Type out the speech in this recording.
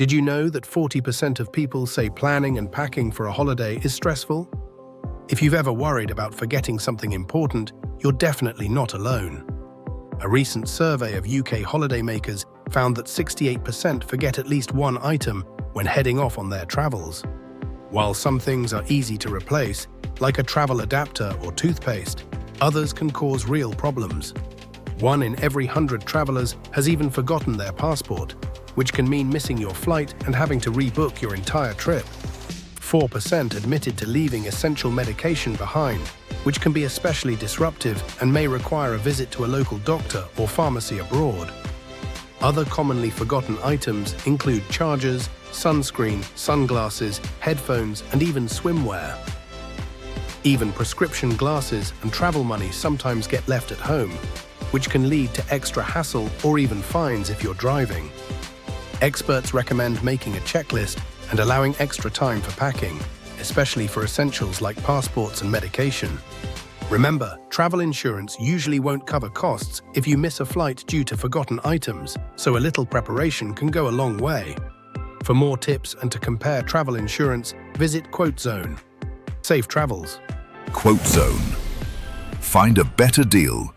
Did you know that 40% of people say planning and packing for a holiday is stressful? If you've ever worried about forgetting something important, you're definitely not alone. A recent survey of UK holidaymakers found that 68% forget at least one item when heading off on their travels. While some things are easy to replace, like a travel adapter or toothpaste, others can cause real problems. 1 in every 100 travelers has even forgotten their passport, which can mean missing your flight and having to rebook your entire trip. 4% admitted to leaving essential medication behind, which can be especially disruptive and may require a visit to a local doctor or pharmacy abroad. Other commonly forgotten items include chargers, sunscreen, sunglasses, headphones, and even swimwear. Even prescription glasses and travel money sometimes get left at home, which can lead to extra hassle or even fines if you're driving. Experts recommend making a checklist and allowing extra time for packing, especially for essentials like passports and medication. Remember, travel insurance usually won't cover costs if you miss a flight due to forgotten items, so a little preparation can go a long way. For more tips and to compare travel insurance, visit Quotezone. Safe travels. Quotezone. Find a better deal